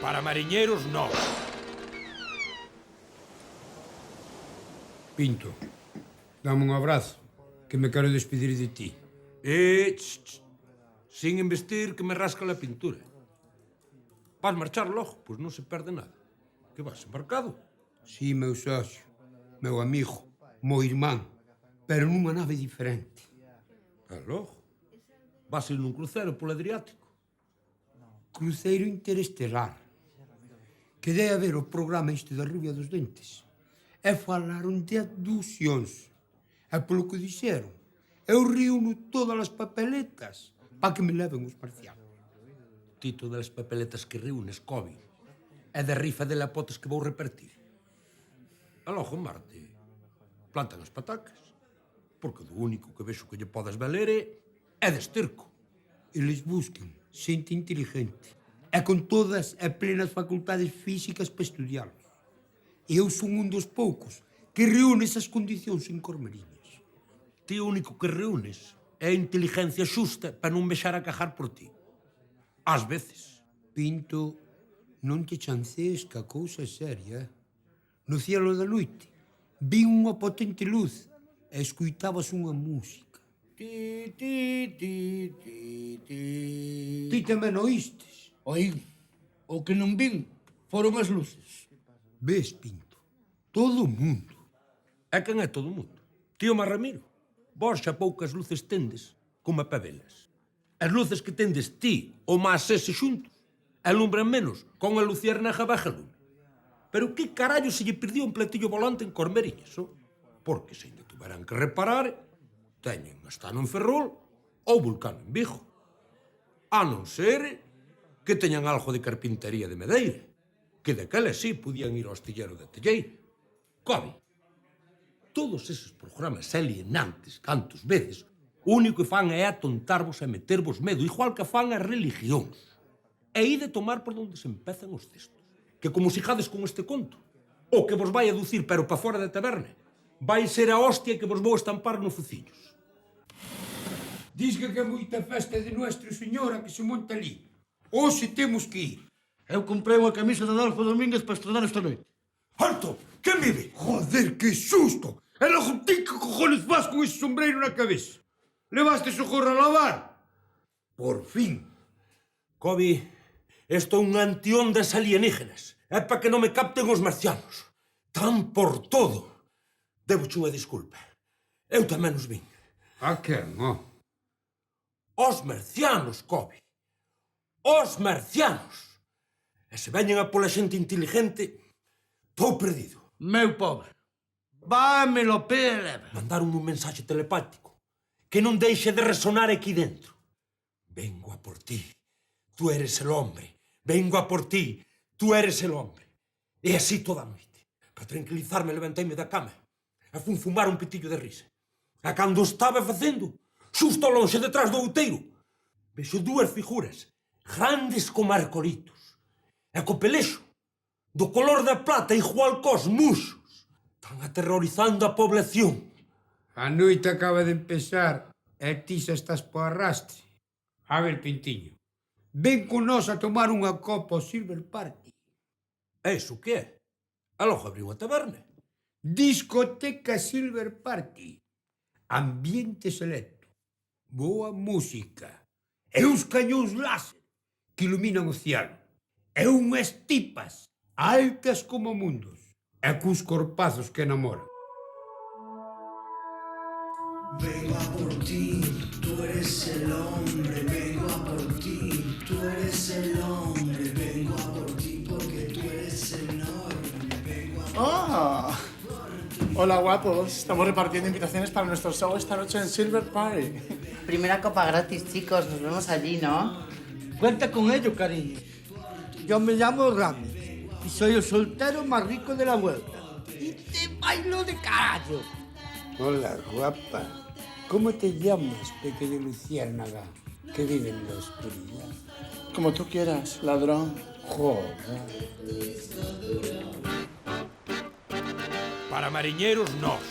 Para mariñeiros, nós. Pinto, dame un abrazo, que me quero despedir de ti. Sin investir que me rasca la pintura. Vas marchar logo, pois non se perde nada. Que vas embarcado? Sí, meu socio, meu amigo, meu irmán, pero nunha nave diferente. E logo? Vas ir nun crucero polo Adriático? Cruceiro interestelar. Quedei a ver o programa este da Rubia dos Dentes e falaron de abducións. E polo que dixeron, eu río-no todas as papeletas para que me leven os marcianos. Tito das papeletas que reúnes, Kobe, e da rifa de lapotes que vou repartir. E logo en Marte plantan as patacas, porque do único que vexo que lle podes valer é de esterco. Eles buscan xente inteligente e con todas e plenas facultades físicas para estudialos. E eu son un dos poucos que reúne esas condicións en Cormeriñas. Ti o único que reúnes é a inteligencia xusta para non vexar a cajar por ti. Ás veces. Pinto, non te chancees que a cousa é seria. No cielo da noite vi unha potente luz e escuitabas unha música. Ti, ti, ti, ti, ti. Ti tamén oístes? Oín. O que non vin foron as luces. Ves, Pinto, todo o mundo. E quen é todo o mundo? Tío Marramiro, vos xa poucas luces tendes como a pavelas. As luces que tendes ti ou máis ese xuntos alumbran menos con a luciérnaga baja lume. Pero que carallo se lle perdió un platillo volante en Cormeriñas, oh? Porque se ainda tuveran que reparar, teñen Astano en Ferrol ou Vulcano en Vigo. A non ser que teñan algo de carpintería de Medeira, que daquela sí podían ir ao astillero de Telleira. Cobi, todos eses programas alienantes cantos veces, o único que fan é atontarvos e metervos medo, igual que fan as religións. E ide tomar por onde se empezan os cestos. Que como xijades con este conto, o que vos vai aducir pero pa fora da taberna, vai ser a hostia que vos vou estampar no fuciños. Diz que é moita festa de Nuestra Señora que se monta ali. Hoxe temos que ir. Eu comprei unha camisa de Adolfo Domínguez para estrenar esta noite. Alto! Quen vive? Joder, que susto! E logo ti que cojones vas con ese sombreiro na cabeza? Levaste o gorro a lavar? Por fin. Kobe, isto é un antiondas alienígenas. É para que non me capten os marcianos. Tan por todo. Debo unha disculpa. Eu tamén os vin. A quen, ó? Os marcianos, Kobe. Os marcianos. E se veñen a pola xente inteligente, estou perdido. Meu pobre. Vámelo pé leva. Mandaron un mensaxe telepático que non deixe de resonar aquí dentro. Vengo a por ti. Tú eres el hombre. Vengo a por ti. Tú eres el hombre. E así toda a noite. Para tranquilizarme, levanteime da cama e fun fumar un pitillo de risa. E cando estaba facendo, xusto lonxe detrás do outeiro, vexo dúas figuras, grandes como arcolitos, e co pelexo, do color da plata igual cos muxos. Están aterrorizando a población. A noite acaba de empezar e ti xa estás po arrastre. A ver, Pintiño, ven con nós a tomar unha copa ao Silver Party. Eso que é? E logo abriu a taberna. Discoteca Silver Party. Ambiente selecto. Boa música. E uns cañóns láser que iluminan o cielo. E unhas tipas altas como mundos. E cus corpazos que enamoran. Vengo a por ti, tú eres el hombre. Vengo a por ti, tú eres el hombre. Vengo a por ti porque tú eres enorme. Vengo a ¡Ah! Hola, guapos. Estamos repartiendo invitaciones para nuestro show esta noche en Silver Party. Primera copa gratis, chicos. Nos vemos allí, ¿no? Cuenta con ello, cariño. Yo me llamo Rami y soy el soltero más rico de la vuelta. Y te bailo de carallo. Hola, guapa. ¿Cómo te llamas, pequeña luciérnaga que vive en la oscuridad? Como tú quieras, ladrón. Joder. Para mariñeiros, nós.